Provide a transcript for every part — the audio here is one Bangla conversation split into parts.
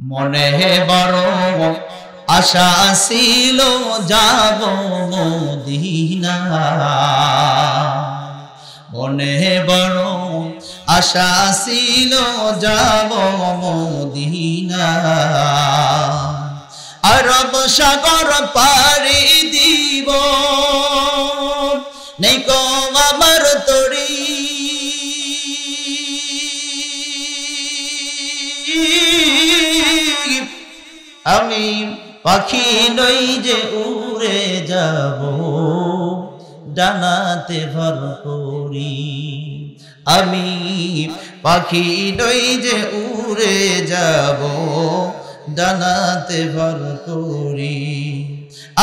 মনে বড় আশা ছিল যাব মদিনা, মনে বড় আশা ছিল যাব মদিনা। আরব সাগর পাড়ি দিব, নেই কো আমার তরি, আমি পাখি নই যে উড়ে যাব ডানাতে ভর করি, আমি পাখি নই যে উড়ে যাব ডানাতে ভর করি।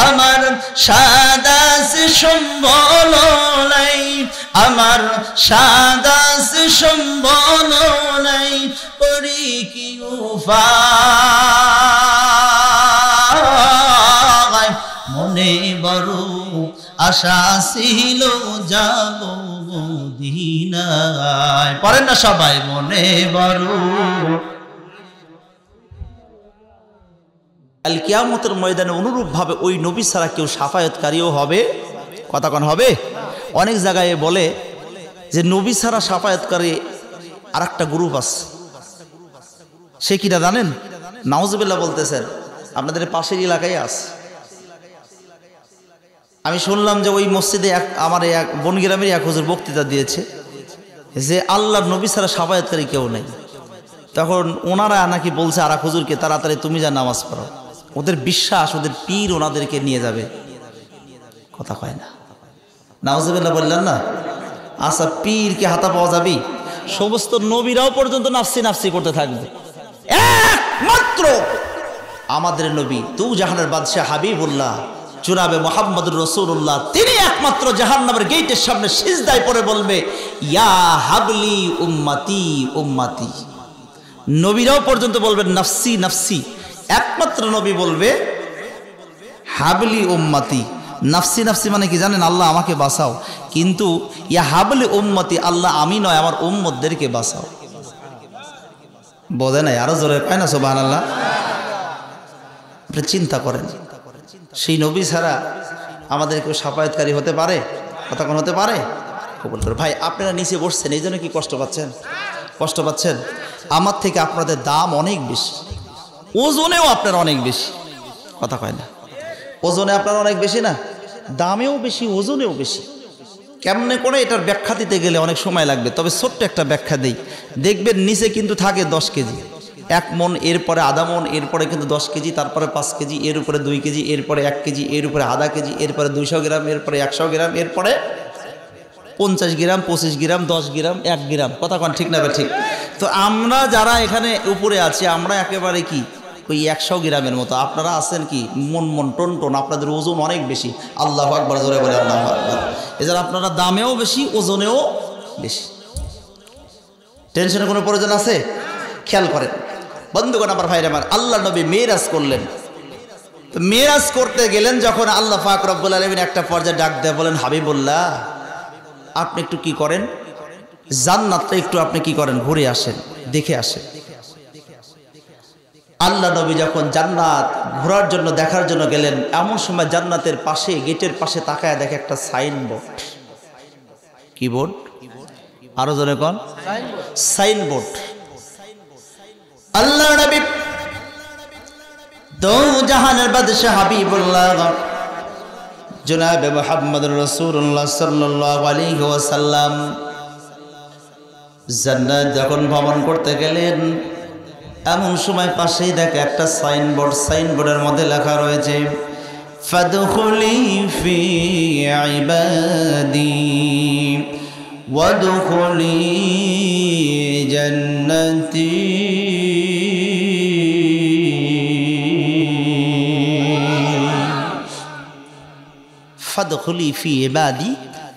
আমার সাদাস সম্বল নাই, আমার সাদাস সম্বল নাই, করি কি উপায়। মনে বড় আশা ছিল যাব মদিনায়। পড়েন না সবাই, মনে বড়। আল কিয়ামতের ময়দানে অনুরূপ ভাবে ওই নবী ছাড়া কেউ শাফায়াতকারীও হবে, কথা কোন হবে। অনেক জায়গায় বলে যে নবী ছাড়া শাফায়াতকারী আর একটা গ্রুপ আছে, সে কিনা জানেন? নাউজুবিল্লাহ বলতেছেন, আপনাদের পাশের এলাকায় আছে। আমি শুনলাম যে ওই মসজিদে আমার এক বনগ্রামের এক হুজুর বক্তৃতা দিয়েছে যে আল্লাহর নবী ছাড়া শাফায়াতকারী কেউ নেই। তখন ওনারা নাকি বলছে আর এক হুজুরকে, তাড়াতাড়ি তুমি যা নামাজ পড়ো। ওদের বিশ্বাস ওদের পীর ওনাদেরকে নিয়ে যাবে, কথা কয় না। নাউজুবিল্লাহ বললেন না? আচ্ছা, পীরকে হাতা পাওয়া যাবে? সমস্ত নবীরাও পর্যন্ত নাফসি নাফসি করতে থাকবে, একমাত্র আমাদের নবী তু জাহানের বাদশাহ হাবিবুল্লাহ জনাবে মুহাম্মদুর রাসূলুল্লাহ, তিনি একমাত্র জাহান্নামের গেটের সামনে সিজদায় পড়ে বলবে ইয়া হাবলি উম্মতি উম্মতি। নবীরাও পর্যন্ত বলবেন নাফসি নাফসি, একমাত্র নবী বলবে হাবলি উম্মতি। নাফসি নাফসি মানে কি জানেন? আল্লাহ আমাকে বাঁচাও, কিন্তু ইয়া হাবলি উম্মতি, আল্লাহ আমি নয় আমার উম্মতদেরকে বাঁচাও। বোঝে নাই? আরো জোরে পায় না সুবহানাল্লাহ। আপনি চিন্তা করেন, সেই নবী ছাড়া আমাদের কেউ শাফায়াতকারী হতে পারে? কথা কোন হতে পারে? কবুল করে। ভাই আপনারা নিচে বসছেন, এই জন্য কি কষ্ট পাচ্ছেন? কষ্ট পাচ্ছেন? আমার থেকে আপনাদের দাম অনেক বেশি, ওজনেও আপনারা অনেক বেশি, কথা কয় না। ওজনে আপনারা অনেক বেশি না, দামেও বেশি, ওজনেও বেশি। কেমনে করে এটার ব্যাখ্যা দিতে গেলে অনেক সময় লাগবে, তবে ছোট্ট একটা ব্যাখ্যা দেই। দেখবেন নিচে কিন্তু থাকে 10 কেজি, 1 মন, এরপরে আধা মন, এরপরে কিন্তু 10 কেজি, তারপরে 5 কেজি, এর উপরে 2 কেজি, এরপরে 1 কেজি, এর উপরে আধা কেজি, এরপরে 200 গ্রাম, এরপরে 100 গ্রাম, এরপরে 50 গ্রাম, 25 গ্রাম, 10 গ্রাম, 1 গ্রাম, কথা কোন ঠিক না? ঠিক। তো আমরা যারা এখানে উপরে আছি, আমরা একেবারে কি ওই 100 গ্রামের মতো। আপনারা আছেন কি মন মন টন টন, আপনাদের ওজন অনেক বেশি। আল্লাহু আকবার, জোরে বলে আল্লাহু আকবার। এছাড়া আপনারা দামেও বেশি, ওজনেও বেশি। টেনশনের কোনো প্রয়োজন আছে? খেয়াল করেন বন্ধুগণ, আমার ভাইরা আমার, আল্লাহ নবী মেরাজ করলেন। তো মেরাজ করতে গেলেন যখন, আল্লাহ পাক রব্বুল আলামিন একটা পর্যায়ে ডাক দেয়, বলেন হাবিবুল্লাহ আপনি একটু কি করেন, জান্নাতটা একটু আপনি কি করেন, ঘুরে আসেন, দেখে আসেন। আল্লাহ নবী যখন জান্নাত ঘোরার জন্য, দেখার জন্য গেলেন, এমন সময় জান্নাতের পাশে, গেটের পাশে তাকায় দেখে একটা সাইনবোর্ড। কি বোর্ড? আরো জোরে কোন? সাইনবোর্ড। আল্লাহ নবী দো জাহানের বাদশা হাবিবুল্লাহ জনাবে মুহাম্মদুর রাসূলুল্লাহ সাল্লাল্লাহু আলাইহি ওয়াসাল্লাম জান্নাত যখন ভ্রমণ করতে গেলেন, এমন সময় পাশেই দেখে একটা সাইনবোর্ড। সাইনবোর্ডের মধ্যে লেখা রয়েছে ফাদখুলি ফি ইবাদি ওয়াদখুলি জান্নাতি। ফাদখুলি ফি ইবাদি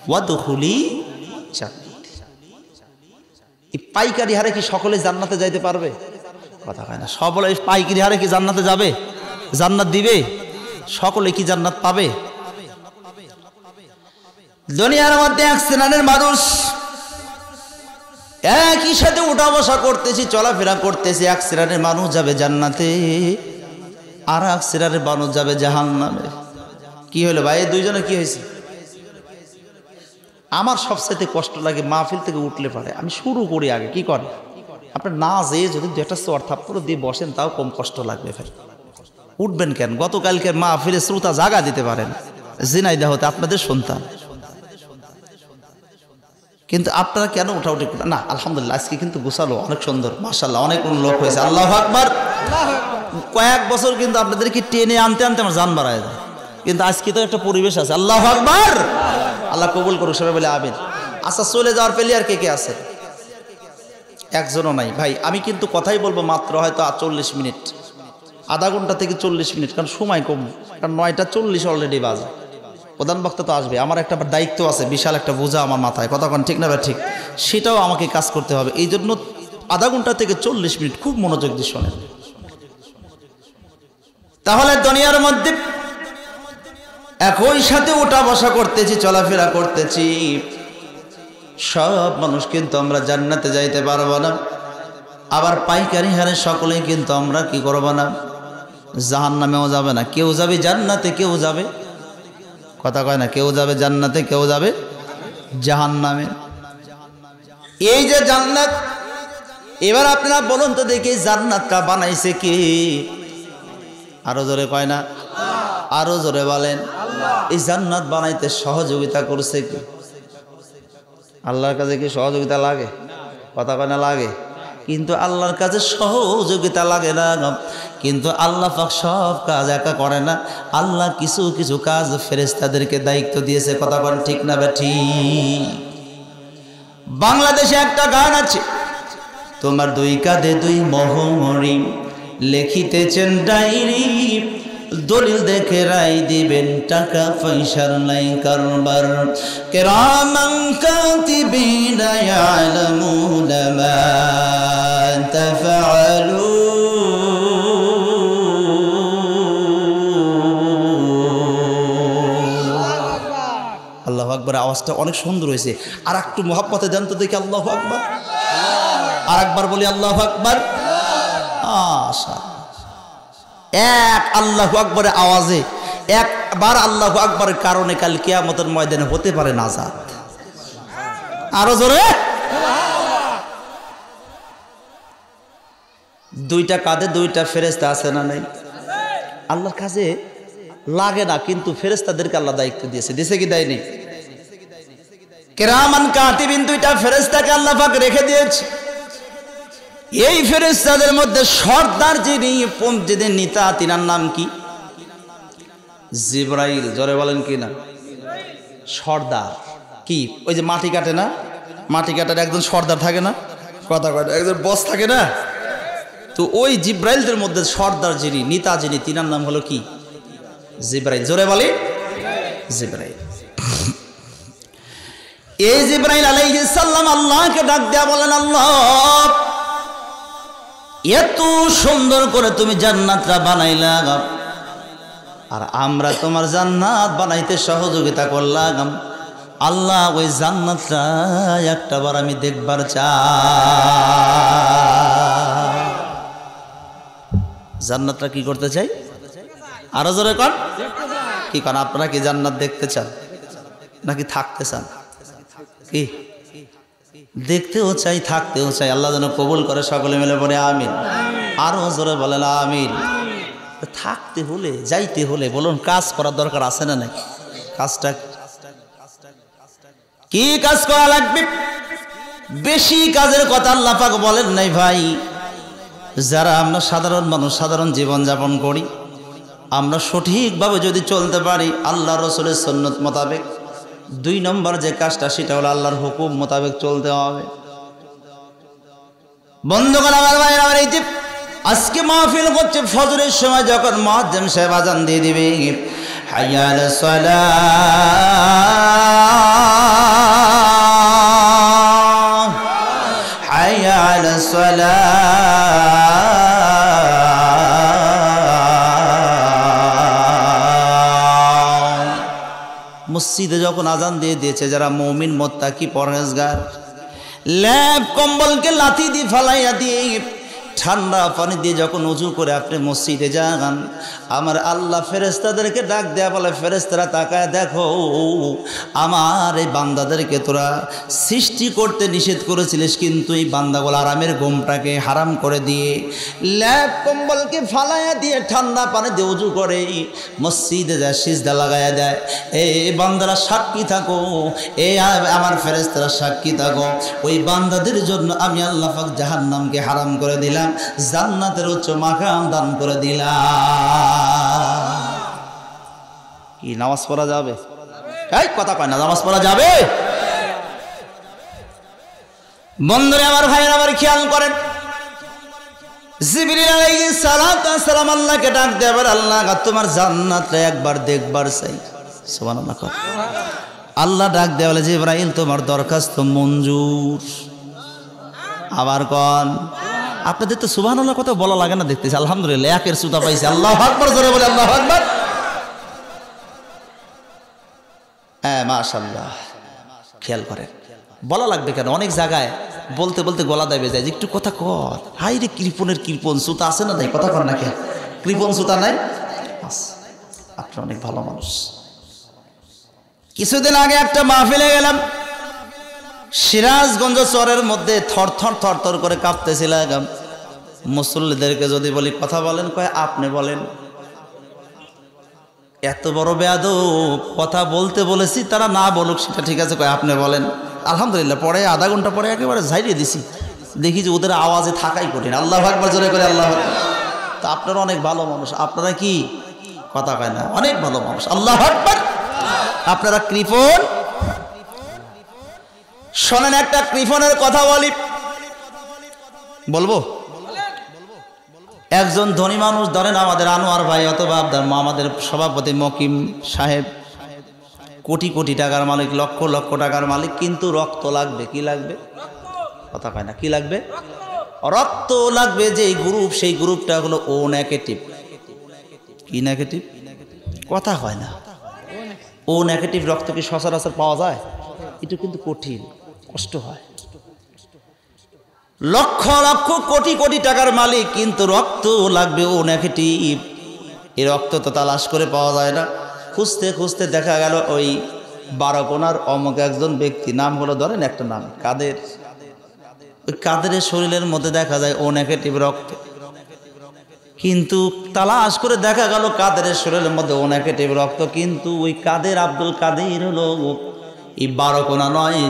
ওয়াদখুলি জান্নাতি। এই পাইকারি হারে কি সকলে জান্নাতে যাইতে পারবে? কথা হয় না। সকলে পাইকারি হারে কি জান্নাতে যাবে? জান্নাত দিবে? সকলে কি জান্নাত পাবে? দুনিয়ার মধ্যে এক শ্রেণীর মানুষ একই সাথে উঠা বসা করতেছি, চলাফেরা করতেছি। এক শ্রেণীর মানুষ যাবে জান্নাতে, আর এক শ্রেণীর মানুষ যাবে জাহান্নামে। কি হলো ভাই, এই দুইজনে কি হয়েছে? আমার সবচাইতে কষ্ট লাগে মাহফিল থেকে উঠলে পারে আমি শুরু করি আগে। কি করে আপনার না যেয়ে যদি দুটা চর থাপ্পড় দিয়ে বসেন তাও কম কষ্ট লাগবে। ফের উঠবেন কেন? গতকালকে মাহফিলে শ্রোতা জাগা দিতে পারেন, জিনাইদা হতে আপনাদের সন্তান, কিন্তু আপনারা কেন উঠাউঠি করেন না? আলহামদুলিল্লাহ আজকে কিন্তু গোছালো, অনেক সুন্দর, মাশাআল্লাহ, অনেক লোক হয়েছে। আল্লাহু আকবার। কয়েক বছর কিন্তু আপনাদেরকে টেনে আনতে আনতে আমার জান বাড়ায় যায়, কিন্তু আজকে তো একটা পরিবেশ আছে। আল্লাহু আকবার। আল্লাহ কবুল করুক, সবাই বলে আমিন। আচ্ছা, চলে যাওয়ার প্লেয়ার কে কে আছে? একজনও নাই ভাই। আমি কিন্তু কথাই বলবো মাত্র হয়তো 40 মিনিট, আধা ঘন্টা থেকে 40 মিনিট, কারণ সময় কম, কারণ 9:40 অলরেডি বাজে। প্রধান বক্তা তো আসবে, আমার একটা দায়িত্ব আছে, বিশাল একটা বোঝা আমার মাথায়, কথা কোন ঠিক না ভাই? ঠিক, সেটাও আমাকে কাজ করতে হবে। এই জন্য আধা ঘন্টা থেকে 40 মিনিট খুব মনোযোগ দিয়ে শোনেন। তাহলে দুনিয়ার মধ্যে একই সাথে উঠা বসা করতেছি, চলাফেরা করতেছি, সব মানুষ কিন্তু আমরা জান্নাতে যাইতে পারবো না। আবার পাইকারি হারে সকলেই কিন্তু আমরা কি করবো না, জাহান্নামেও যাবে না। কেউ যাবে জান্নাতে, কেউ যাবে, কথা কয় না, কেউ যাবে জান্নাতে, কেউ যাবে জাহান্নামে। এই যে জান্নাত, এবার আপনারা বলুন তো দেখি জান্নাতটা বানাইছে কি? আরো জোরে কয় না, আরো জোরে বলেন। এই জান্নাত বানাইতে সহযোগিতা করছে কি? আল্লাহর কাছে কি সহযোগিতা লাগে? কথা কয় না, লাগে। কিন্তু আল্লাহর কাছে সহযোগিতা লাগে না, কিন্তু আল্লাহ পাক সব কাজ একা করে না। আল্লাহ কিছু কিছু কাজ ফেরেশতাদেরকে দায়িত্ব দিয়েছে, কথা বলেন ঠিক না বেঠি? বাংলাদেশে একটা গান আছে, তোমার দুই কাঁধে দুই মোহমরি, লিখিতেছেন ডায়েরি, দলিল দেখে রায় দিবেন, টাকা পয়সার নাই কারবার। কিরামান কাতিবিনা ইয়ালামুনা মা তাফআলুন। আল্লাহু আকবার। আওয়াজটা অনেক সুন্দর হয়েছে, আর একটু মোহাব্বতে দেন তো দেখি। আল্লাহু আকবার। আর একবার বলি আল্লাহু আকবার। আশা এক আল্লাহু আকবরের আওয়াজে, একবার আল্লাহু আকবরের কারণে কাল কিয়ামতের ময়দানে হতে পারে নাজাত। আরো জোরে। দুইটা কাঁধে দুইটা ফেরেশতা আছে না নাই? আল্লাহর কাছে লাগে না, কিন্তু ফেরেশতাদেরকে আল্লাহ দায়িত্ব দিয়েছে। দিয়েছে কি দেয়নি? কিরামান কাতিবিন, দুইটা ফেরেশতাকে আল্লাহ পাক রেখে দিয়েছে। এই ফেরেশতাদের মধ্যে সর্দার যিনি নেতা, তিনার নাম কি? জিবরাইল। জোরে বলেন কি না? সর্দার। কি ওই যে মাটি কাটে না, মাটি কাটার একজন সর্দার থাকে না, কথা কয় একজন বস থাকে না, তো ওই জিবরাইলদের মধ্যে সর্দার যিনি, নেতা যিনি, তিনার নাম হলো কি? জিবরাইল। জোরে বলি জিবরাইল। এই জিবরাইল আলাইহিস সালাম আল্লাহকে ডাক দেয়া বলেন, আল্লাহ এত সুন্দর করে তুমি জান্নাতটা বানাইলা, আর আমরা তোমার জান্নাত বানাইতে সহযোগিতা করলাম। আল্লাহ ওই জান্নাতটা একটাবার আমি দেখবার চাই। জান্নাতটা কি করতে চাই? আরো জোরে কন। কি কন? আপনারা কি জান্নাত দেখতে চান নাকি থাকতে চান? কি দেখতেও চাই, থাকতেও চাই। আল্লাহ যেন কবুল করে, সকলে মিলে পড়ে আমিন। আরো জোরে বলেন আমিন। থাকতে হলে, যাইতে হলে বলুন কাজ করার দরকার আছে না নাকি? কাজটা কি কাজ করা লাগবে? বেশি কাজের কথা আল্লাহ পাক বলেন নাই ভাই। যারা আমরা সাধারণ মানুষ, সাধারণ জীবন যাপন করি, আমরা সঠিকভাবে যদি চলতে পারি আল্লাহ রসুলের সুন্নত মোতাবেক, 2 নম্বর যে কাজটা সেটা হলো আল্লাহর হুকুম মোতাবেক চলতে হবে। বন্ধুগণ আমার ভাই, আমার এই যে আজকে মাহফিল হচ্ছে ফজরের সময়, যখন মুয়াজ্জিন সাহেব আযান দিয়ে দিবে, হাইয়া আলাস সালাহ, হাইয়া আলাস সালাহ। মসজিদে যখন আযান দিয়ে দিয়েছে, যারা মুমিন মুত্তাকি পরহেজগার, ল্যাপ কম্বলকে লাথি দিয়ে ফালাইয়া দিয়ে ঠান্ডা পানি দিয়ে যখন উজু করে আপনি মসজিদে যান, আমার আল্লাহ ফেরেশতাদেরকে ডাক দেয়া বলে, ফেরেশতারা তাকায় দেখো, আমার এই বান্দাদেরকে তোরা সৃষ্টি করতে নিষেধ করেছিলিস, কিন্তু এই বান্দাগুলো আরামের ঘুমটাকে হারাম করে দিয়ে ল্যাপ কম্বলকে ফালাইয়া দিয়ে ঠান্ডা পানি দিয়ে উজু করে মসজিদে যায়, সিজদা লাগাইয়া দেয়। এই বান্দারা সাক্ষী থাকো, আমার ফেরেশতারা সাক্ষী থাকো, ওই বান্দাদের জন্য আমি আল্লাহ পাক জাহান্নামকে হারাম করে দিলাম, জান্নাতের উচ্চ মাকাম দান করে দিলাম। কি নামাজ পড়া যাবে? এই কথা কয় না, নামাজ পড়া যাবে? বন্ধুরা আমার, ভাইয়েরা আমার, খেয়াল করেন, জিবরিল আলাইহিস সালাম আল্লাহকে ডাক দেয়, আল্লাহ তোমার জান্নাতটা একবার দেখবার চাই। সুবহানাল্লাহ। আল্লাহ ডাক দেয় বলে, জিবরাইল তোমার দরখাস্ত মঞ্জুর। আবার কোন, আপনাদের তো সুবহানাল্লাহ কথা বলা লাগে না দেখতেছি, আলহামদুলিল্লাহ একের সুতা পাইছে। আল্লাহু আকবার, জোরে বলে আল্লাহু আকবার। হ্যাঁ, মাশাআল্লাহ। খেয়াল করেন, বলা লাগবে কেন? অনেক জায়গায় বলতে বলতে গলা দাবে যায় যে একটু কথা কর। হাই রে, কৃপণের কৃপণ সুতা আছে না? নাই, কথা কর না কেন? কৃপণ সুতা নাই? আপনি অনেক ভালো মানুষ। কিছুদিন আগে একটা মাহফিলে গেলাম, সিরাজগঞ্জ চরের মধ্যে থরথর থরথর করে কাঁপতেছিলাম। মুসল্লিদেরকে যদি বলি কথা বলেন, কয় আপনি বলেন। এত বড় বেয়াদব, কথা বলতে বলেছি, তারা না বলুক সেটা ঠিক আছে, কয় আপনি বলেন। আলহামদুলিল্লাহ, পরে আধা ঘন্টা পরে একেবারে ঝাইড়িয়ে দিছি, দেখি যে ওদের আওয়াজে থাকাই কঠিন। আল্লাহু আকবার, জোরে করে আল্লাহু আকবার। তো আপনারা অনেক ভালো মানুষ, আপনারা কি কথা কয় না, অনেক ভালো মানুষ। আল্লাহু আকবার। আপনারা কৃপণ। শোনেন, একটা কৃপণের কথা বলি, বলবো। একজন ধনী মানুষ, ধরেন আমাদের আনোয়ার ভাই অথবা আমাদের সভাপতি মকিম সাহেব, কোটি কোটি টাকার মালিক, লক্ষ লক্ষ টাকার মালিক, কিন্তু রক্ত লাগবে। কি লাগবে? কথা কয় না, কি লাগবে? রক্ত লাগবে। যে গ্রুপ, সেই গ্রুপটা হলো ও নেগেটিভ। কি নেগেটিভ? কথা হয় না। ও নেগেটিভ রক্ত কি সচরাচর পাওয়া যায়? এটা কিন্তু কঠিন, কষ্ট হয়। লক্ষ লক্ষ কোটি কোটি টাকার মালিক, কিন্তু রক্ত লাগবে ও নেগেটিভ। এই রক্ত তো তালাশ করে পাওয়া যায় না। খুঁজতে খুঁজতে দেখা গেল ওই বারোকোনার অমুক একজন ব্যক্তি, নাম হলো ধরেন একটা নাম কাদের, ওই কাদেরের শরীরের মধ্যে দেখা যায় ও নেগেটিভ রক্ত। কিন্তু তালাশ করে দেখা গেল কাদেরের শরীরের মধ্যে ও নেগেটিভ রক্ত, কিন্তু ওই কাদের, আব্দুল কাদের হলো এই বারোকোনা নয়,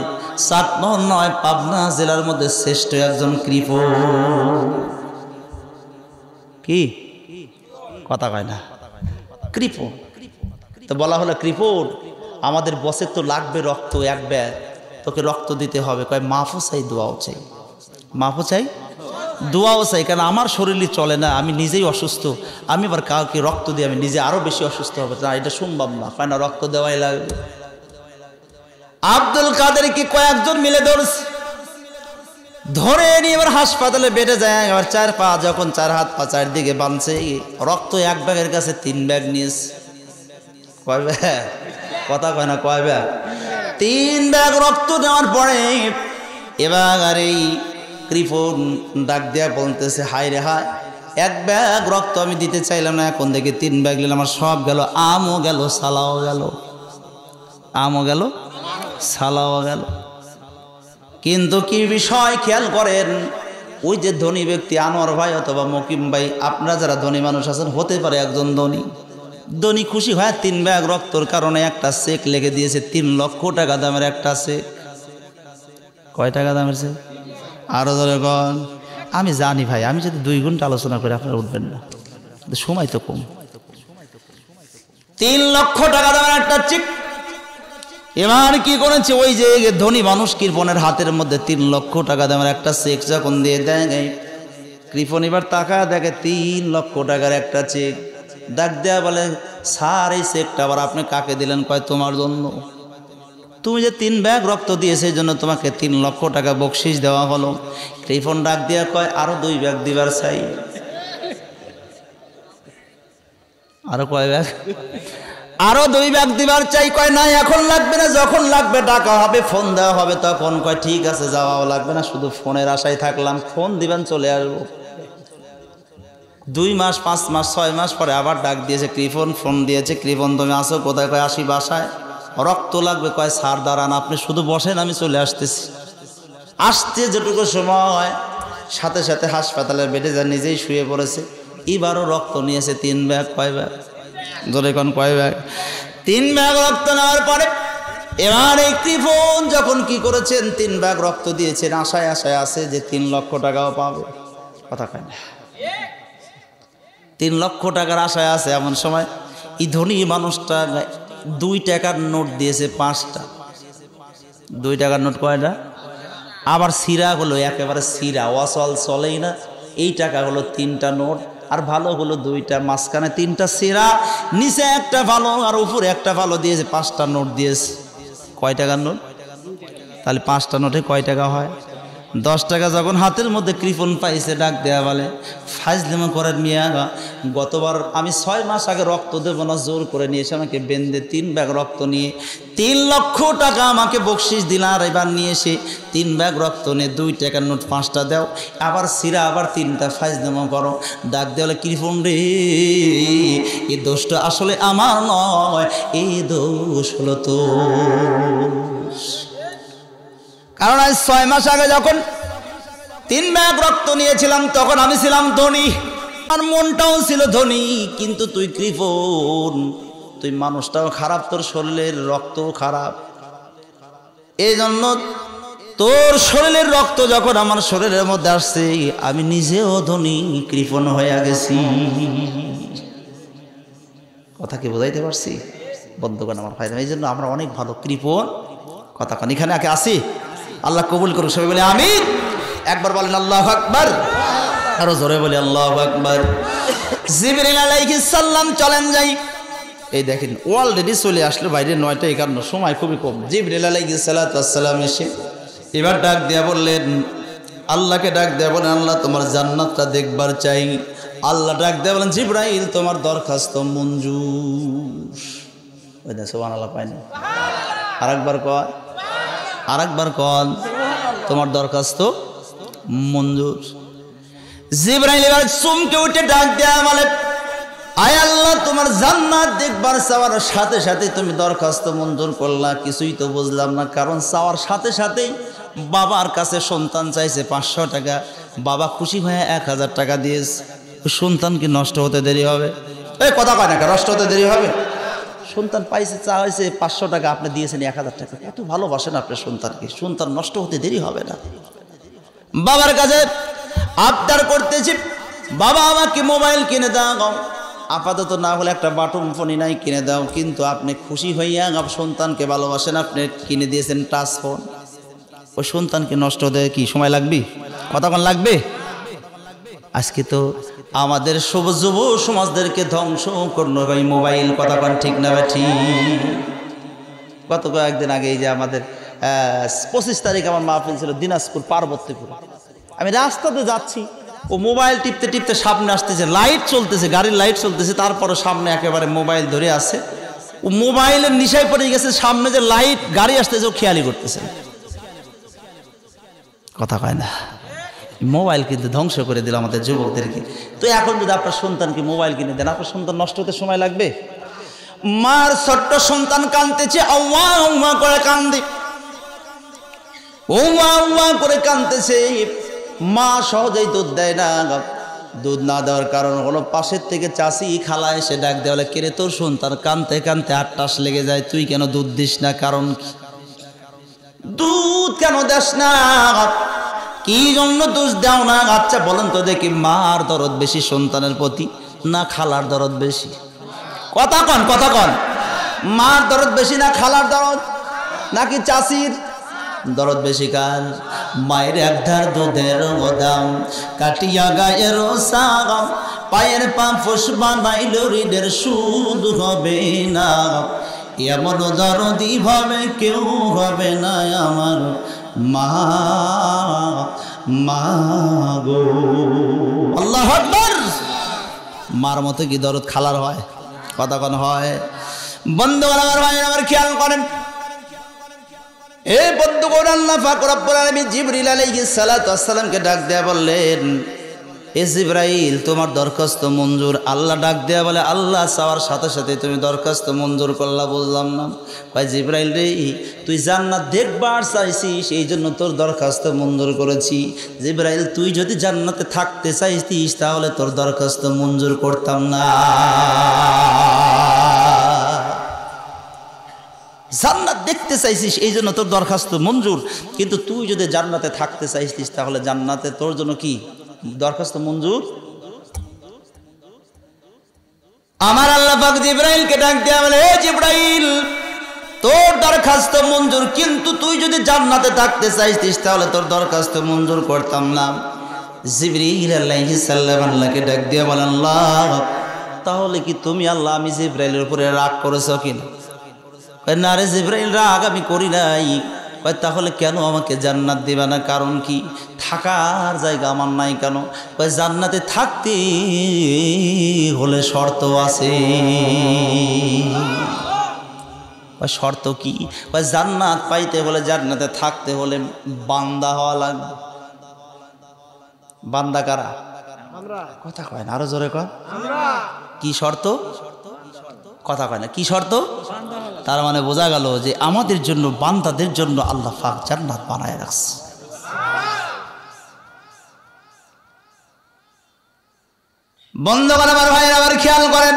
চাটমোহর নয়, পাবনা জেলার মধ্যে শ্রেষ্ঠ একজন কৃপণ। কি কথা কয় না? কৃপণ। তো বলা হলো কৃপণ, আমাদের বসের তো লাগবে রক্ত, এক ব্যাগ, তোকে রক্ত দিতে হবে। কয় মাফও চাই, দোয়াও চাই। মাফও চাই, দোয়াও চাই, কারণ আমার শরীরই চলে না, আমি নিজেই অসুস্থ, আমি আবার কাউকে রক্ত দিয়ে আমি নিজে আরো বেশি অসুস্থ হবে না, এটা সম্ভব না। কয় না, রক্ত দেওয়াই লাগবে। আব্দুল কাদেরকে কয়েকজন মিলে ধরে নিয়ে এবার হাসপাতালে বেডে যায়। এবার 4 পা, যখন 4 হাত পা চারদিকে বাঁধছে, রক্ত এক ব্যাগের কাছে 3 ব্যাগ নিয়েছে। কয় ব্যাগ? কথা কয় না, কয় ব্যাগ? 3 ব্যাগ রক্ত নেওয়ার পরে এবার আর এই কৃপণ ডাক দেয়া বলতেছে, হায় রে হায়, 1 ব্যাগ রক্ত আমি দিতে চাইলাম না, এখন দেখি 3 ব্যাগ নিলাম, আমার সব গেল, আমও গেল, সালাও গেল। আমও গেল, সালাও গেল। কিন্তু কি বিষয় খেয়াল করেন, ওই যে ধনী ব্যক্তি আনোয়ার ভাই অথবা মকিম ভাই, আপনারা যারা ধনী মানুষ আছেন, হতে পারে একজন ধনী খুশি হয় 3 ব্যাগ রক্তর কারণে একটা চেক লিখে দিয়েছে, 3 লক্ষ টাকা দামের একটা চেক। কয় টাকা দামের চেক? আরো ধরে কন। আমি জানি ভাই, আমি যদি 2 ঘন্টা আলোচনা করে আপনারা উঠবেন না, সময় তো কম। 3 লক্ষ টাকা দামের একটা চেক। এবার কি করেছে, ওই যে ধনী মানুষ কৃপণের হাতের মধ্যে 3 লক্ষ টাকা দামের একটা চেক যখন দিয়ে দেয়, কৃপণ এবার টাকা দেখে 3 লক্ষ টাকার একটা চেক। ডাক দেয়া বলে, স্যার এই চেকটা আবার আপনি কাকে দিলেন? কয় তোমার জন্য। তুমি যে 3 ব্যাগ রক্ত দিয়ে, সেই জন্য তোমাকে 3 লক্ষ টাকা বকশিস দেওয়া হলো। কৃপণ ডাক দেয়া কয়, আরো 2 ব্যাগ দিবার চাই। আরো কয় ব্যাগ? আরো 2 ব্যাগ দিবার চাই, কয় না এখন লাগবে না, যখন লাগবে টাকা হবে, ফোন দেওয়া হবে তখন। কয় ঠিক আছে, যাওয়াও লাগবে না, শুধু ফোনের আশায় থাকলাম, ফোন দিবেন চলে আসবো। 2 মাস 5 মাস 6 মাস পরে আবার ডাক দিয়েছে কৃপন, ফোন দিয়েছে, কৃপন তুমি আসো কোথায়? কয় আসি বাসায়। রক্ত লাগবে, কয় স্যার দাঁড়ান, আপনি শুধু বসেন আমি চলে আসতেছি। আসতে যেটুকু সময় সাথে সাথে হাসপাতালের বেডে যা নিজেই শুয়ে পড়েছে। এবারও রক্ত নিয়েছে 3 ব্যাগ। কয় ব্যাগ? জোরে কোন কয় ব্যাগ? 3 ব্যাগ রক্ত নেওয়ার পরে এবার এই কৃপন যখন কি করেছেন, 3 ব্যাগ রক্ত দিয়েছেন, আশায় আশায় আছে যে 3 লক্ষ টাকাও পাবে। কথা কয় না? 3 লক্ষ টাকার আশায় আছে। এমন সময় এই ধনী মানুষটা 2 টাকার নোট দিয়েছে 5টা। 2 টাকার নোট কয়টা? আবার সিরা হলো, একেবারে সিরা, ওয়াসল চলেই না। এই টাকা হলো 3টা নোট, আর ভালো হলো 2টা, মাঝখানে 3টা সিরা, নিচে একটা ভালো আর উপরে একটা ভালো দিয়েছে। 5টা নোট দিয়েছে। কয় টাকার নোট? তাহলে 5টা নোটে কয় টাকা হয়? 10 টাকা। যখন হাতের মধ্যে কৃপন পাইছে, ডাক দেয়া বলে ফাজলিমা করেন মিয়া, গতবার আমি 6 মাস আগে রক্ত দেব না, জোর করে নিয়ে এসে আমাকে বেঁধে 3 ব্যাগ রক্ত নিয়ে 3 লক্ষ টাকা আমাকে বকশিস দিলা, আর এবার নিয়ে এসে 3 ব্যাগ রক্ত নিয়ে 2 টাকার নোট 5টা দাও, আবার সিরা আবার 3টা, ফাজলিমা করো। ডাক দেওয়া বলে কৃপন রে, এই দোষটা আসলে আমার নয়, এই দোষ হলো তো। কারণ আজ 6 মাস আগে যখন 3 ব্যাগ রক্ত নিয়েছিলাম তখন আমি ছিলাম ধনী, আর মনটাও ছিল ধনী। কিন্তু তুই কৃপন, তুই মানুষটাও খারাপ, তোর শরীরের রক্তও খারাপ। এই জন্য তোর শরীরের রক্ত যখন আমার শরীরের মধ্যে আসছে, আমি নিজেও ধনী, কৃপন হয়ে গেছি। কথা কি বোঝাইতে পারছি? বন্ধুগণ আমার ভাই, এই জন্য আমরা অনেক ভালো কৃপন। কথা কন এখানে আগে আসি, আল্লাহ কবুল করুক। সবাই বলে আমিন। একবার বলেন আল্লাহু আকবার, আরো জোরে বলে আল্লাহু আকবার। জিবরিল আলাইহিস সালাম চলেন যাই। এই দেখেন অলরেডি চলে আসলো বাইরে 9:51, সময় খুবই কম। জিবরিল আলাইহিস সালাম এসে এবার ডাক দেয়া বললেন, আল্লাহকে ডাক দেয়া বলেন আল্লাহ তোমার জান্নাতটা দেখবার চাই। আল্লাহ ডাক দেয়া বলেন জিবরাইল তোমার দরখাস্ত মঞ্জুর। ওই দেখ সুবহানাল্লাহ পায়নি। আরেকবার কয়, আরেকবার কন, তোমার দরখাস্ত মঞ্জুর। জিবরাইল এবার চমকে উঠে ডাক দেয়া বলে আয় আল্লাহ তোমার জান্নাত দেখবার চাওয়ার সাথে সাথে তুমি দরখাস্ত মঞ্জুর করলা। কিছুই তো বুঝলাম না, কারণ চাওয়ার সাথে সাথেই বাবার কাছে সন্তান চাইছে 500 টাকা, বাবা খুশি হয়ে 1000 টাকা দিয়েছে। সন্তান কি নষ্ট হতে দেরি হবে? এই কথা কয় না, নষ্ট হতে দেরি হবে? সন্তান পাইছে, চা হয়েছে 500 টাকা, আপনি দিয়েছেন 1000 টাকা। এত ভালোবাসেন আপনার সন্তানকে, সন্তান নষ্ট হতে দেরি হবে না। বাবার কাছে আবদার করতেছি, বাবা আমাকে মোবাইল কিনে দাও, আপাতত না হলে একটা বাটন ফোনই নাই, কিনে দাও। কিন্তু আপনি খুশি হইয়া সন্তানকে ভালোবাসেন, আপনি কিনে দিয়েছেন টাচ ফোন। ওই সন্তানকে নষ্ট হতে কি সময় লাগবে? কতক্ষণ লাগবে? আজকে তো আমাদের যুব সমাজদেরকে ধ্বংস করলো ভাই মোবাইল। কতক্ষণ ঠিক না ভাই? ঠিক। গত কয়েকদিন আগে এই যে আমাদের 25 তারিখ আমার মাহফিল ছিল দিনাজপুর পার্বতীপুর। আমি রাস্তাতে যাচ্ছি, ও মোবাইল টিপতে টিপতে সামনে আসতেছে, লাইট চলতেছে, গাড়ির লাইট চলতেছে, তারপরে সামনে একেবারে মোবাইল ধরে আছে। ও মোবাইলের নিশায় পড়ে গেছে, সামনে যে লাইট গাড়ি আসতেছে ও খেয়ালই করতেছে। কথা কয় না, মোবাইল কিন্তু ধ্বংস করে দিল আমাদের যুবকদেরকে। তো এখন যদি আপনার সন্তানকে মোবাইল কিনে দেন, আপনার সন্তান নষ্ট হতে সময় লাগবে? মার ছোট্ট সন্তান কাঁদতেছে, আল্লাহ আল্লাহ করে কান্দে, ওমা আল্লাহ করে কাঁদতেছে। মা সহজেই দুধ দেয় না। দুধ না দেওয়ার কারণ হলো পাশের থেকে চাষি খালা এসে ডাক দেওয়া বলে, কেরে তোর সন্তান কাঁদতে কাঁদতে 8 টাস লেগে যায়, তুই কেন দুধ দিস না? কারণ কি? দুধ কেন দেস না? কি জন্য দোষ দাও না? আচ্ছা বলেন তো দেখি, মার দরদ বেশি সন্তানের প্রতি না খালার দরদ বেশি? কথা কন, কথা কন। মার দরদ বেশি না খালার দরদ, নাকি চাষির দরদ বেশি? কার? মায়ের একধার দুধের দাম কাটিয়া গায়ের সাগাম, পায়ের পা ফোস বানাইল ঋণের সুদ হবে না। এমন দরদি ভাবে কেউ হবে না আমার মা, মা গো। আল্লাহু আকবার। মার মতো কি দরদ খালার হয়? কতক্ষণ হয়? বন্ধুগণ আমার ভাইয়েরা আমার খেয়াল করেন, এই বন্ধুগণ আল্লাহ পাক রব্বুল আলামিন জিবরিল আলাইহিস সালাতু ওয়াস সালামকে ডাক দেয়া বললেন, এ জিবরাইল তোমার দরখাস্ত মঞ্জুর। আল্লাহ ডাক দেয়া বলে, আল্লাহ চাওয়ার সাথে সাথে তুমি দরখাস্ত মঞ্জুর করলা, বুঝলাম না। ভাই জিবরাইল রে, তুই জান্নাত দেখবার চাইছিস, এই জন্য তোর দরখাস্ত মঞ্জুর করেছি। জিবরাইল তুই যদি জান্নাতে থাকতে চাইতিস তাহলে তোর দরখাস্ত মঞ্জুর করতাম না। জান্নাত দেখতে চাইছিস এই জন্য তোর দরখাস্ত মঞ্জুর, কিন্তু তুই যদি জান্নাতে থাকতে চাইছিস তাহলে জান্নাতে তোর জন্য কি দরখাস্ত মঞ্জুর। আমার আল্লাহ পাক জিবরাইলকে ডাক দেয়া বলে, হে জিবরাইল তোর দরখাস্ত মঞ্জুর, কিন্তু তুই যদি জান্নাতে থাকতে চাইছিস তাহলে তোর দরখাস্ত মঞ্জুর করতাম না। জিবরাইল আলাইহিস সালাম আল্লাহকে ডাক দিয়া বলেন, আল্লাহ তাহলে কি তুমি আল্লাহ আমি জিবরাইলের উপরে রাগ করেছো কিনা? না রে জিবরাইল, রাগ আমি করি নাই। তাহলে কেন আমাকে জান্নাত দিবে না? কারণ কি? থাকার জায়গা আমার নাই কেন? জান্নাতে থাকতে হলে শর্ত আছে। শর্ত কি? জান্নাত পাইতে হলে, জান্নাতে থাকতে হলে বান্দা হওয়া লাগবে। বান্দা কারা? কথা কয় না, আরো জোরে কয়। কি শর্ত? কথা কয় না, কি শর্ত? তার মানে বোঝা গেল যে আমাদের জন্য, বান্দাদের জন্য আল্লাহ পাক জান্নাত বানায় রাখছে। বন্ধুগণ আমার ভাইয়েরা আমার খেয়াল করেন,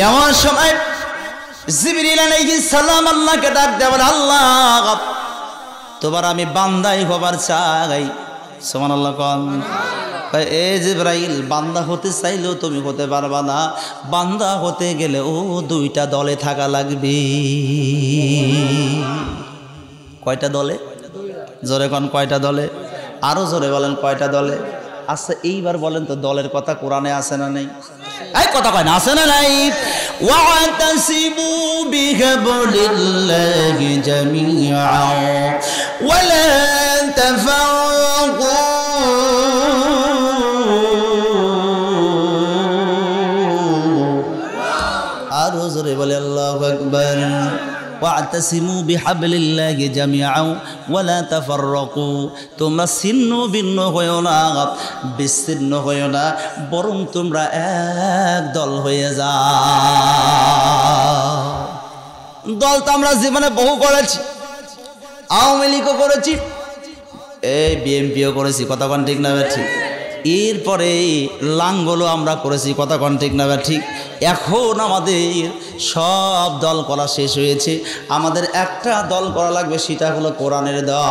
এমন সময় জিবরিল আলাইহিস সালাম আল্লাহকে ডাক দেয়া বলে, আল্লাহ তোমার আমি বান্দাই হবার চাই। সুবহানাল্লাহ কোন। এ জিবরাইল, বান্দা হতে চাইলেও তুমি হতে পারবা না, বান্দা হতে গেলে ও দুইটা দলে থাকা লাগবে। কয়টা দলে? জোরে কোন কয়টা দলে? আরো জোরে বলেন কয়টা দলে? আচ্ছা এইবার বলেন তো, দলের কথা কোরআনে আছে না নেই? এই কথা কয় না, আছে না নাই? ওয়াতাসিমু বিহাবলিল্লাহি জামিআন ওয়া লা তাফাররাকু। আরো জোরে বলে আল্লাহু আকবার। ওয়াতাসিমু বিহাবলিল্লাহি জামিআন ওয়া লা তাফাররাকু। তোমরা ছিন্ন ভিন্ন হইও না, বিচ্ছিন্ন হইও না, বরং তোমরা এক দল হয়ে যাও। দল তো আমরা জীবনে বহু করেছি, আওয়ামী লীগও করেছি, এই বিএনপিও করেছি, কথা কোন ঠিক না ঠিক? এরপরে লাঙ্গলও আমরা করেছি, কথা কোন ঠিক না ঠিক? এখন আমাদের সব দল করা শেষ হয়েছে, আমাদের একটা দল করা লাগবে, সেটা হলো কোরআনের দল।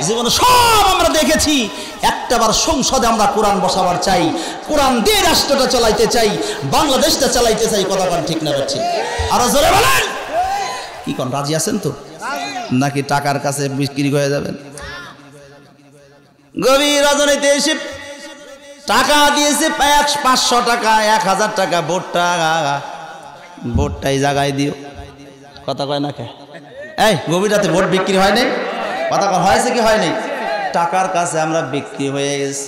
জীবনে সব আমরা দেখেছি, একটাবার সংসদে আমরা কোরআন বসাবার চাই, কোরআন দিয়ে রাষ্ট্রটা চালাইতে চাই, বাংলাদেশটা চালাইতে চাই, কথা কোন ঠিক না ঠিক? আরো জোরে বলেন। কি কোন রাজি আছেন তো, নাকি টাকার কাছে বিক্রি হয়ে যাবেন? গভীর রজনীতে এসে টাকা দিয়েছে 500 টাকা, 1000 টাকা, ভোটটাই জায়গায় দিও, কথা কয় না কে? এই গভীর রাতে ভোট বিক্রি হয় নাই, কথা কয় হয়েছে কি হয় নাই? টাকার কাছে আমরা বিক্রি হয়ে গেছি,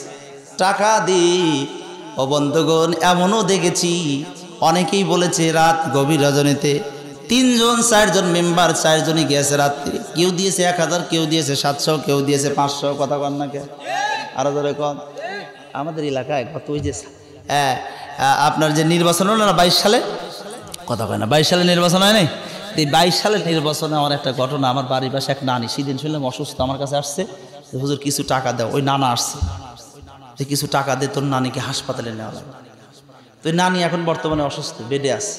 টাকা দিই। ও বন্ধুগণ, এমনও দেখেছি অনেকেই বলেছে রাত গভীর রজনীতে 3 জন 4 জন মেম্বার, 4 জনই গিয়েছে রাত্রে, কেউ দিয়েছে 1000, কেউ দিয়েছে 700, কেউ দিয়েছে 500, কথা কন না কে? আরো ধরে কন। আমাদের এলাকায় কত ওই যে আপনার যে নির্বাচন হলো না 22 সালে, কথা কয় না, 22 সালে নির্বাচন হয় নাই? এই 22 সালের নির্বাচনে আমার একটা ঘটনা, আমার বাড়ির পাশে এক নানি, সেদিন শুনলাম অসুস্থ, আমার কাছে আসছে, হুজুর কিছু টাকা দাও। ওই নানা আসছে যে কিছু টাকা দে, তোর নানিকে হাসপাতালে নেওয়া লাগবে। তো ওই নানি এখন বর্তমানে অসুস্থ, বেডে আছে,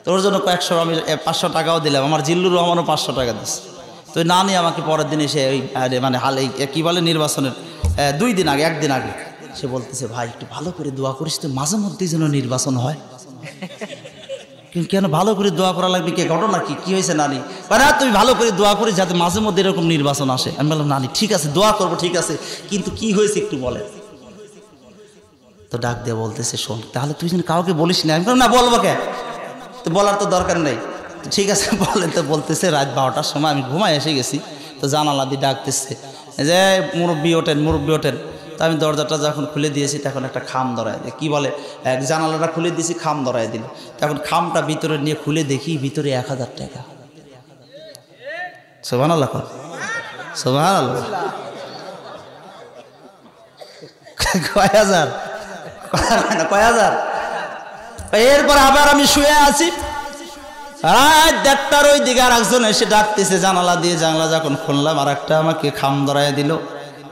তোর জন্য কয়েকশো, আমি 500 টাকাও দিলাম, আমার জিল্লুর রহমানও 500 টাকা দিচ্ছে। তো নানি আমাকে পরের দিন এসে ওই মানে হালে কী বলে নির্বাচনের 2 দিন আগে, 1 দিন আগে সে বলতেছে, ভাই একটু ভালো করে দোয়া করিস তো, মাঝে মধ্যেই যেন নির্বাচন হয়। কেন ভালো করে দোয়া করা লাগবে? কে ঘটনা কি হয়েছে নানি? না তুমি ভালো করে দোয়া করিস যাতে মাঝে মধ্যে এরকম নির্বাচন আসে। আমি বললাম নানি ঠিক আছে, দোয়া করবো, ঠিক আছে, কিন্তু কি হয়েছে একটু বলে। তো ডাক দিয়ে বলতেছে, শোন তাহলে তুই যেন কাউকে বলিস না। আমি বললাম না, বলবো কে? তো বলার তো দরকার নেই, ঠিক আছে বলেন। তো বলতেছে রাত 12টার সময় আমি ঘুমায় এসে গেছি, তো জানালা দিয়ে ডাকতেছে যে মুরব্বী ওঠেন, মুরব্বী ওঠেন। তা আমি দরজাটা যখন খুলে দিয়েছি তখন একটা খাম ধরায় দিই, কী বলে এক জানালাটা খুলে দিয়েছি, খাম ধরায় দিল। তখন খামটা ভিতরে নিয়ে খুলে দেখি ভিতরে 1000 টাকা। সুবহানাল্লাহ, সুবহানাল্লাহ। কয় হাজার? কয় হাজার? এরপর আবার আমি শুয়ে আছি, রাত 1টার ওই দিকে আর একজন এসে ডাকতেছে জানালা দিয়ে। জানলা যখন খুললাম আর একটা আমাকে খাম ধরায় দিল।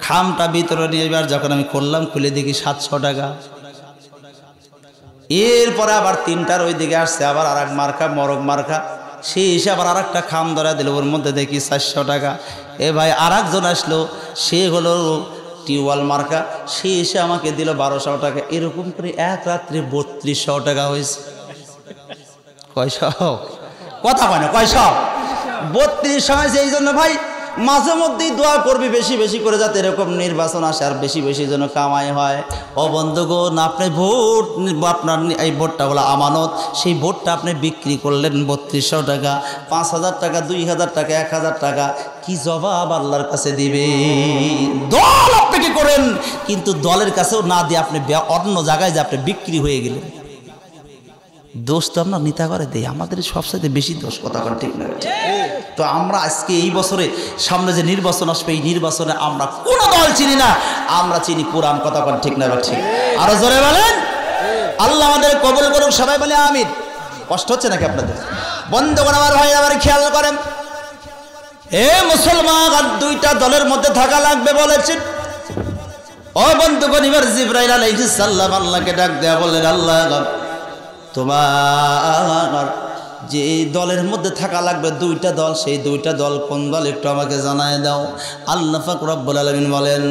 খামটা ভিতরে নিয়ে এবার যখন আমি খুললাম, খুলে দেখি 700 টাকা। এরপরে আবার 3টার ওই দিকে আসছে আবার আর এক মার্কা, মরক মার্কা, সে এসে আবার আর একটা খাম ধরায় দিল, ওর মধ্যে দেখি 400 টাকা। এ ভাই আর একজন আসলো, সে হলো টিউবওয়েল মার্কা, সে এসে আমাকে দিল 1200 টাকা। এরকম করে এক রাত্রে 3200 টাকা হয়েছে। কয়শো? কথা কয় না, কয়শো? 3200 হয়েছে। এই জন্য ভাই মাঝে মধ্যেই দোয়া করবি বেশি বেশি করে, যাতে এরকম নির্বাচন আসে আর বেশি বেশি যেন কামাই হয়। ও বন্ধুগণ, আপনি ভোট, আপনার এই ভোটটা হলো আমানত, সেই ভোটটা আপনি বিক্রি করলেন 3200 টাকা, 5000 টাকা, 2000 টাকা, 1000 টাকা, কি জবাব আল্লাহর কাছে দিবে? দল আপনি কি করেন, কিন্তু দলের কাছেও না দিয়ে আপনি অন্য জায়গায় যে আপনি বিক্রি হয়ে গেলেন। দোষ তো আমরা নিতা করে দেই, আমাদের সবসাথে বেশি দোষ। কথা বলেন ঠিক না? তো আমরা আজকে এই বছরে সামনে যে নির্বাচন আসবে, এই নির্বাচনে আমরা কোন দল চিনি না, আমরা চিনি কোরআন। কথা বলেন ঠিক না? ঠিক। আরো জোরে বলেন। আল্লাহ আমাদের কবুল করুক, সবাই বলে আমিন। কষ্ট হচ্ছে নাকি আপনাদের? বন্ধুগণ আমার, ভাই আমার, খেয়াল করেন, এ মুসলমান, 2টা দলের মধ্যে থাকা লাগবে বলেছেন। ও বন্ধুগণ, এবার জিবরাইল আলাইহিস সালাম আল্লাহকে ডাক দেয়া বললেন, আল্লাহ তোমার যে দলের মধ্যে থাকা লাগবে 2টা দল, সেই 2টা দল কোন দল একটু আমাকে জানায় দাও। আল্লাহ পাক রব্বুল আলামিন বলেন,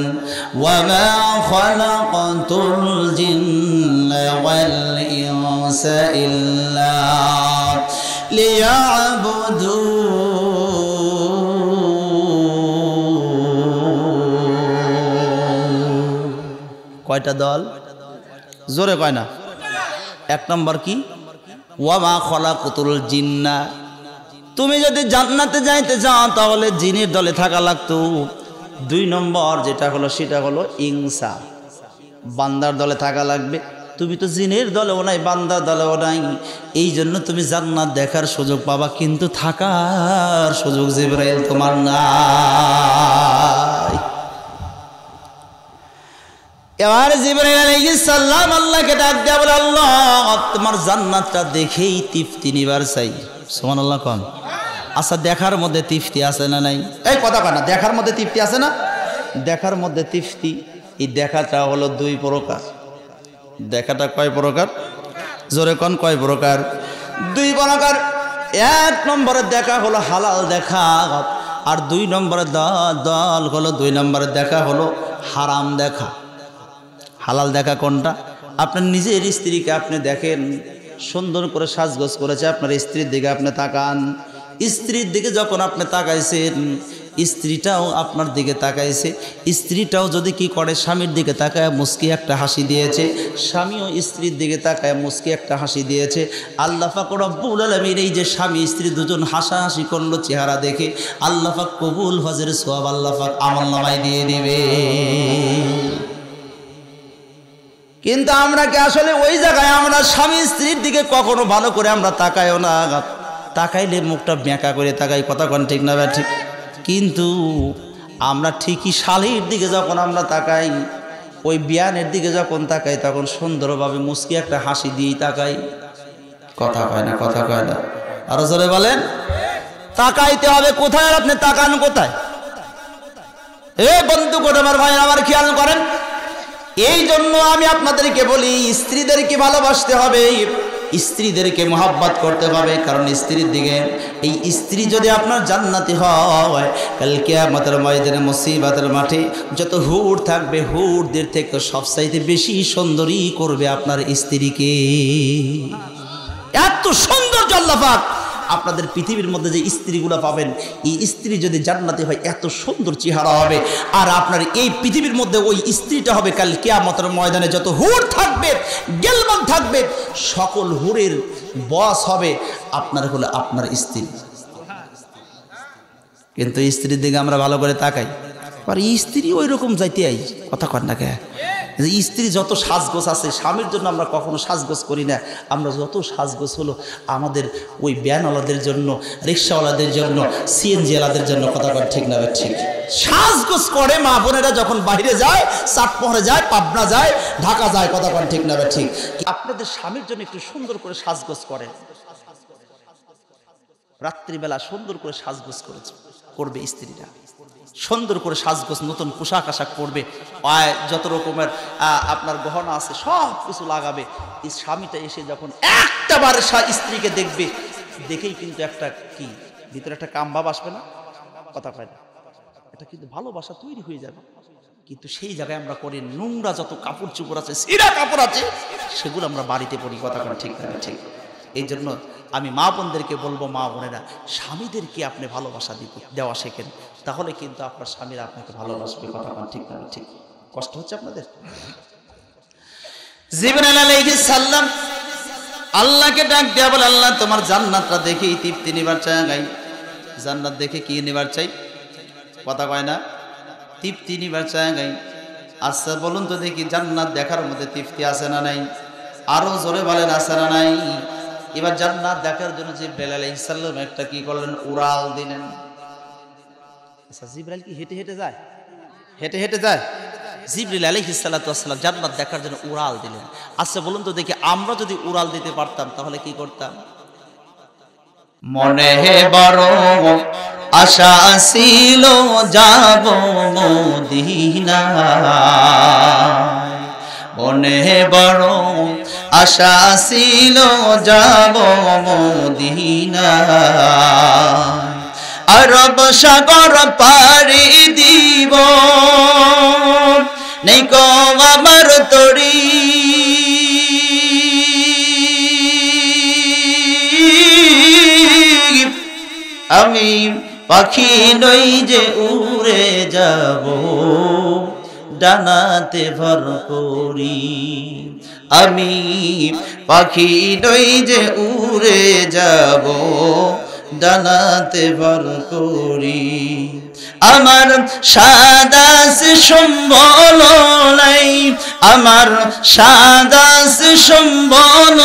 ওয়া মা খালাকাতুল জিন্না ওয়াল ইনসা ইল্লা লিয়াবুদুন। কয়টা দল? জোরে কয় না। 1 নম্বর কি? ওয়া মা খালাকাতুল জিন্না। তুমি যদি জান্নাতে যাইতে চাও তাহলে জিনের দলে থাকা লাগতো। 2 নম্বর যেটা হলো সেটা হলো ইনসা, বান্দার দলে থাকা লাগবে। তুমি তো জিনের দলেও নাই, বান্দার দলেও নাই, এই জন্য তুমি জান্নাত দেখার সুযোগ পাবা, কিন্তু থাকার সুযোগ জিবরাইল তোমার নাই। এবার জিবরাইল আলাইহিস সালাম আল্লাহকে ডাক দেয়া বলে, আল্লাহ তোমার জান্নাতটা দেখেই তৃপ্তি নিবার চাই। সুবহানাল্লাহ কোন? আচ্ছা, দেখার মধ্যে তৃপ্তি আছে না নাই? এই কথা কয় না, দেখার মধ্যে তৃপ্তি আছে না? দেখার মধ্যে তৃপ্তি, এই দেখাটা হলো 2 প্রকার। দেখাটা কয় প্রকার? জোরে কোন, কয় প্রকার? 2 প্রকার। 1 নম্বরের দেখা হলো হালাল দেখা, আর 2 নম্বরের দল হলো 2 নম্বরের দেখা হলো হারাম দেখা। হালাল দেখা কোনটা? আপনার নিজের স্ত্রীকে আপনি দেখেন, সুন্দর করে সাজগোজ করেছে, আপনার স্ত্রীর দিকে আপনি তাকান। স্ত্রীর দিকে যখন আপনি তাকাইছেন, স্ত্রীটাও আপনার দিকে তাকাইছে। স্ত্রীটাও যদি কি করে, স্বামীর দিকে তাকায় মুস্কি একটা হাসি দিয়েছে, স্বামীও স্ত্রীর দিকে তাকায় মুস্কি একটা হাসি দিয়েছে। আল্লাহ পাক রব্বুল আলামিন এই যে স্বামী স্ত্রী দুজন হাসাহাসি করলো চেহারা দেখে, আল্লাহ পাক কবুল হজের সওয়াব আল্লাহ পাক আমলনামায় দিয়ে দিবে। কিন্তু আমরা কি আসলে ওই জায়গায় আমরা স্বামী স্ত্রীর দিকে কখনো ভালো করে আমরা তাকাইও না? তাকাইলে মুখটা বেঁকা করে তাকাই। কথা কোন ঠিক না? ঠিক। কিন্তু আমরা ঠিকই শালীর দিকে যখন আমরা তাকাই, ওই বিয়ানের দিকে যখন তাকাই, তখন সুন্দরভাবে মুস্কি একটা হাসি দিয়েই তাকাই। কথা কয় না, কথা কয় না। আরো জোরে বলেন। তাকাইতে হবে কোথায়, আর আপনি তাকান কোথায়? এ বন্ধুগণ আমার, ভাই আমার, খেয়াল করেন। এই জন্য আমি আপনাদেরকে বলি, স্ত্রীদেরকে ভালোবাসতে হবে, স্ত্রীদেরকে মহব্বত করতে হবে। কারণ স্ত্রীর দিকে, এই স্ত্রী যদি আপনার জান্নাতি হয়, কাল কিয়ামতের ময়দানে মুসিবতের মাঠে যত হুর থাকবে, হুরদের থেকে সবচাইতে বেশি সুন্দরী করবে আপনার স্ত্রীকে। এত সৌন্দর্য আল্লাহ পাক আপনাদের পৃথিবীর মধ্যে যে স্ত্রীগুলো পাবেন, এই স্ত্রী যদি জান্নাতি হয় এত সুন্দর চেহারা হবে। আর আপনার এই পৃথিবীর মধ্যে ওই স্ত্রীটা হবে কাল কিয়ামতের ময়দানে যত হুর থাকবে, গেলমান থাকবে, সকল হুরের বস হবে আপনার হলো আপনার স্ত্রী। কিন্তু স্ত্রীর দিকে আমরা ভালো করে তাকাই, আর স্ত্রী ওই রকম যাইতে আই কথা কর না কে স্ত্রী যত সাজগোজ আছে স্বামীর জন্য আমরা কখনো সাজগোজ করি না আমরা যত সাজগোজ হলো আমাদের ওই ভ্যানওয়ালাদের জন্য রিক্সাওয়ালাদের জন্য সিএনজিওয়ালাদের জন্য কথা কর ঠিক না ঠিক সাজগোজ করে মা বোনেরা যখন বাইরে যায় চাটমোহরে যায় পাবনা যায় ঢাকা যায় কথা কর ঠিক না ঠিক আপনাদের স্বামীর জন্য একটু সুন্দর করে সাজগোজ করেন রাত্রিবেলা সুন্দর করে সাজগোজ করবে স্ত্রীরা সুন্দর করে সাজগোজ নতুন পোশাক আশাক পরবে পায়ে যত রকমের আপনার গহনা আছে সব কিছু লাগাবে এই স্বামীটা এসে যখন একটা বার স্ত্রীকে দেখবে দেখেই কিন্তু একটা কি ভিতরে একটা কামভাব আসবে না কথা কয় না এটা কিন্তু ভালোবাসা তৈরি হয়ে যাবে কিন্তু সেই জায়গায় আমরা করি নোংরা যত কাপড় চোপড় আছে ছিঁড়া কাপড় আছে সেগুলো আমরা বাড়িতে পরি কথা কয় ঠিক না ঠিক এই জন্য আমি মা বোনদেরকে বলবো মা বোনেরা স্বামীদেরকে আপনি ভালোবাসা দেওয়া শেখেন তাহলে কিন্তু আপনার স্বামীরা আপনাকে ভালোবাসবে কথা বলেন ঠিক না ঠিক কষ্ট হচ্ছে আপনাদের জিবরাইল আলাইহিস সালাম আল্লাহকে ডাক দেয়া বলে আল্লাহ তোমার জান্নাতটা দেখে তৃপ্তি নিবার চাই জান্নাত দেখে কি নিবার চাই কথা কয় না তৃপ্তি নিবার চাই আচ্ছা বলুন তো দেখি জান্নাত দেখার মধ্যে তৃপ্তি আছে না নাই আরো জোরে বলেন আছে না নাই এবার জান্নাত দেখার জন্য জিবরাইল আলাইহিস সালাম একটা কি করলেন উড়াল দিলেন আচ্ছা জিবরাইল কি হেঁটে হেঁটে যায় হেঁটে হেঁটে যায় জিবরাইল আলাইহিস সালাতু ওয়াস সালাম জান্নাত দেখার জন্য উড়াল দিলেন আচ্ছা বলুন তো দেখি আমরা যদি উড়াল দিতে পারতাম তাহলে কি করতাম মনে বড় আশা ছিল যাব মদিনা মনে বড় আশা ছিল যাব মদিনা আরব সাগর পাড়ি দিব নেই কো আমার তরি আমি পাখি নই যে উড়ে যাব ডানাতে ভর করি আমি পাখি নই যে উড়ে যাব ডানাতে ভর করি আমার সাদাস সম্বল নাই আমার সাদাস সম্বল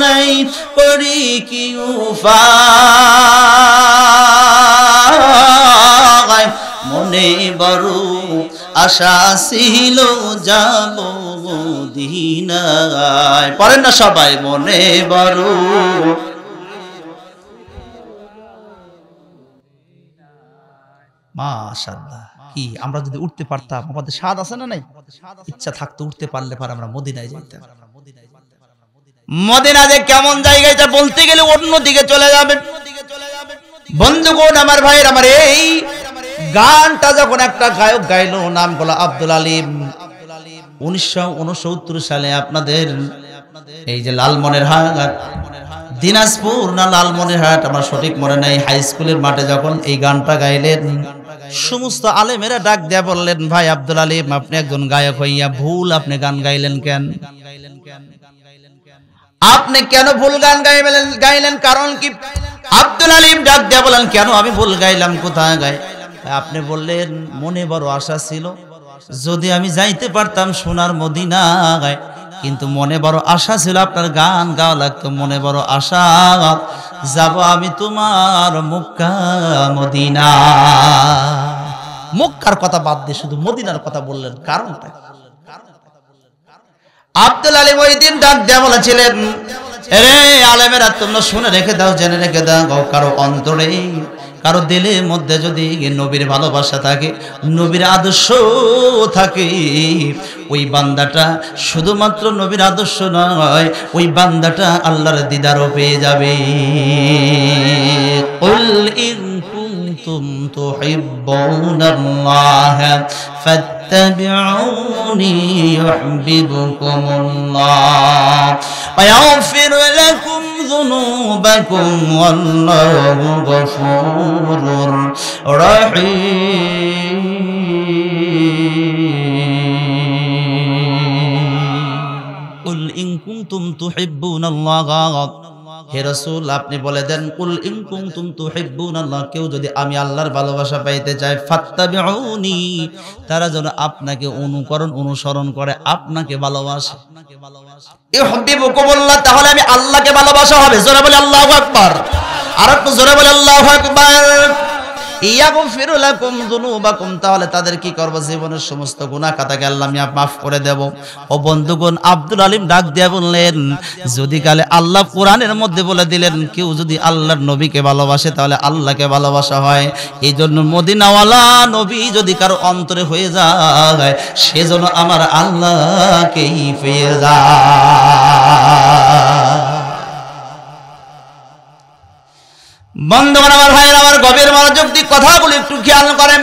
নাই করি কি উপায় মনে বড় আশা ছিল যাব মদিনায় পড়েন না সবাই মনে বড় মাশাআল্লাহ কি আমরা যদি উঠতে পারতাম আমাদের স্বাদ আছে না নাই ইচ্ছা থাকতো উঠতে পারলে পর আমরা মদিনায় যাইতাম মদিনা যে কেমন জায়গা এটা বলতে গেলে অন্য দিকে চলে যাবে বন্ধুগণ আমার ভাইয়ের আমার এই গানটা যখন একটা গায়ক গাইলো নাম হলো আব্দুল আলিম 1969 সালে আপনাদের এই যে লালমনিরহাট দিনাজপুর না লালমনিরহাট আমার সঠিক মনে নাই হাই স্কুলের মাঠে যখন এই গানটা গাইলেন সমস্ত আলেমেরা ডাক দেয়া বললেন ভাই আব্দুল আলিম আপনি একজন গায়ক হইয়া ভুল আপনি গান গাইলেন কেন আপনি কেন ভুল গান গাইলেন কারণ কি আব্দুল আলিম ডাক দেয়া বলেন কেন আমি ভুল গাইলাম কোথায় গাই আপনি বললেন মনে বড় আশা ছিল যদি আমি যাইতে পারতাম সোনার মদিনায় কিন্তু মনে বড় আশা ছিল আপনার গান গাওয়া লাগতো মনে বড় আশা যাব আমি তোমার মক্কা মদিনা মক্কার কথা বাদ দিয়ে শুধু মদিনার কথা বললেন কারণটা আব্দুল আলিম ওই দিন ডাক দেয়া বলেছিলেন রে আলেমেরা তোমরা শুনে রেখে দাও জেনে রেখে দাও কারো অন্তরে কারো দিলের মধ্যে যদি নবীর ভালোবাসা থাকে নবীর আদর্শ থাকে ওই বান্দাটা শুধুমাত্র নবীর আদর্শ নয় ওই বান্দাটা আল্লাহর দিদারও পেয়ে যাবে কুল ইন কুনতুম তুহিব্বুনাল্লাহ ফাত্তাবিউনি ইউহিব্বুকুমুল্লাহ ওয়া ইয়াগফির লাকুম যুনুবাকুম ওয়াল্লাহু গফুরুর রহিম কুল ইন কুনতুম তুহিব্বুনাল্লাহ হে রাসূল আপনি বলে দেন কুল ইন কুনতুম তুহিব্বুনাল্লাহ, কেউ যদি আমি আল্লাহর ভালোবাসা পাইতে চায় ফাত্তাবিউনি, তারা যেন আপনাকে অনুসরণ করে, আপনাকে ভালোবাসে। ইউহিব্বুকুমুল্লাহ, তাহলে আমি আল্লাহকে ভালোবাসা হবে। জোরে বলে আল্লাহু আকবার, আর একটু জোরে বলে আল্লাহু আকবার। ইয়াগফিরু লাকুম যুনুবাকুম, তাহলে তাদের কি করব? জীবনের সমস্ত গুনাহ খাতাকে আল্লাহ আমি মাফ করে দেব। ও বন্ধুগণ, আব্দুল আলিম ডাক দিয়ে বললেন, যদি কালে আল্লাহ কোরআনের মধ্যে বলে দিলেন কেউ যদি আল্লাহর নবীকে ভালোবাসে তাহলে আল্লাহকে ভালোবাসা হয়। এই জন্য মদিনাওয়ালা নবী যদি কারো অন্তরে হয়ে যায়, সেজন্য আমার আল্লাহকেই পেয়ে যায়। বন্ধুগণ আমার ভাইয়ের, আমার গভীর মনোযোগ দিয়ে কথাগুলো একটু খেয়াল করেন।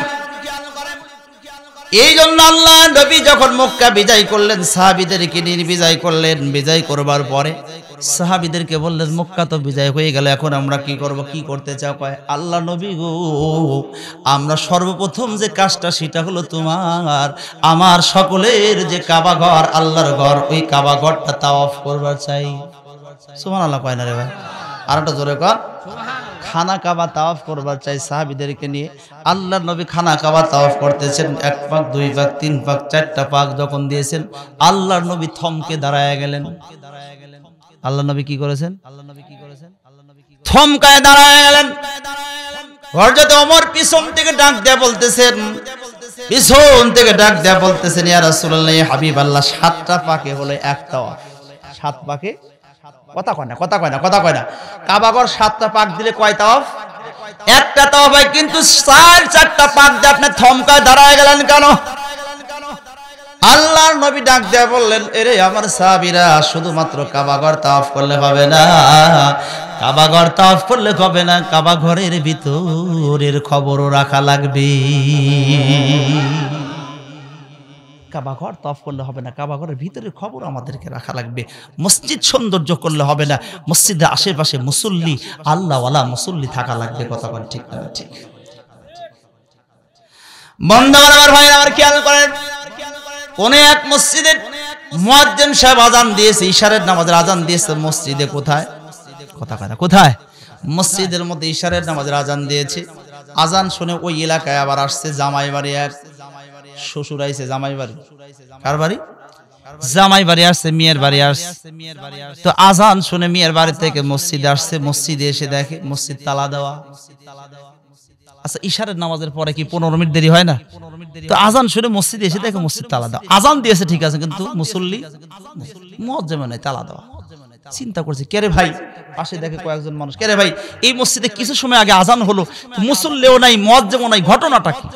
এই জন্য আল্লাহ নবী যখন মক্কা বিজয় করলেন, সাহাবীদেরকে নিয়ে বিজয় করলেন। বিজয় করবার পরে সাহাবীদেরকে বললেন, মক্কা তো বিজয় হয়ে গেল, এখন আমরা কি করব? কি করতে চাও? কয়, আল্লাহ নবী গো, আমরা সর্বপ্রথম যে কাজটা সেটা হলো তোমার আমার সকলের যে কাবা ঘর, আল্লাহর ঘর, ওই কাবা ঘরটা তাওয়াফ করবার চাই। সুবহানাল্লাহ কয় না রে ভাই? আর একটা জোরে কর। খানা কাবা তাওয়াফ করবার চাই সাহাবীদেরকে নিয়ে। আল্লাহর নবী খানা কাবা তাওয়াফ করতেছেন, 1 পাক 2 পাক 3 পাক 4টা পাক যখন দিয়েছেন, আল্লাহর নবী থমকে দাঁড়ায় গেলেন। আল্লাহর নবী কি করেছেন? থমকায় দাঁড়ায় গেলেন। হযরত ওমর পিছন থেকে ডাক দিয়ে বলতেছেন, ইয়া রাসূলুল্লাহ, ইয়া হাবিবাল্লাহ, 7টা পাকে হলো এক তাওয়াফ। 7 পাকে কথা কয় না। কাবাঘর 7টা পাক দিলে কয় তাওয়াফ? একটা তাওয়াফ হয়। কিন্তু 4টা পাক দিয়ে আপনি থমকায় দাঁড়ায় গেলেন কেন? আল্লাহর নবী ডাক দিয়ে বললেন, এরে আমার সাহাবীরা, শুধুমাত্র কাবাঘর তাওয়াফ করলে হবে না, কাবাঘর তাওয়াফ করলে হবে না, কাবাঘরের ভিতরের খবরও রাখা লাগবে। কাবাঘর তাওয়াফ করলে হবে না, কাবাঘরের ভিতরের খবর আমাদেরকে রাখা লাগবে। মসজিদ সৌন্দর্য করলে হবে না, মসজিদের আশেপাশে মুসল্লি, আল্লাহওয়ালা মুসল্লি থাকা লাগবে। কথা বল ঠিক না? ঠিক। বন্ধুগণ আমার ভাই, আমার খেয়াল করেন, কোন এক মসজিদের মুয়াজ্জিন সাহেব আজান দিয়েছে, ইশারের নামাজের আজান দিয়েছে। মসজিদে কোথায়? কথা কয় না। কোথায়? মসজিদের মধ্যে ইশারের নামাজের আজান দিয়েছে। আজান শুনে ওই এলাকায় আবার আসছে জামাই বাড়ি, এক শ্বশুর আইছে জামাই বাড়ি। কার বাড়ি? জামাই বাড়ি আসছে, মেয়ের বাড়ি আসছে। তো আজান শুনে মেয়ের বাড়ি থেকে মসজিদে আসছে। মসজিদে এসে দেখে মসজিদ তালা দেওয়া। আচ্ছা, ইশারের নামাজের পরে কি 15 মিনিট দেরি হয় না? তো আজান শুনে মসজিদে এসে দেখে মসজিদ তালা দেওয়া। আজান দিয়েছে ঠিক আছে, কিন্তু মুসল্লি মুয়াজ্জিন নাই, তালা দেওয়া। চিন্তা করছে, কে রে ভাই? পাশে দেখে কয়েকজন মানুষ, কে রে ভাই, এই মসজিদে কিছু সময় আগে আজান হলো, মুসল্লিও নাই, মুয়াজ্জিনও নাই, ঘটনাটা কি?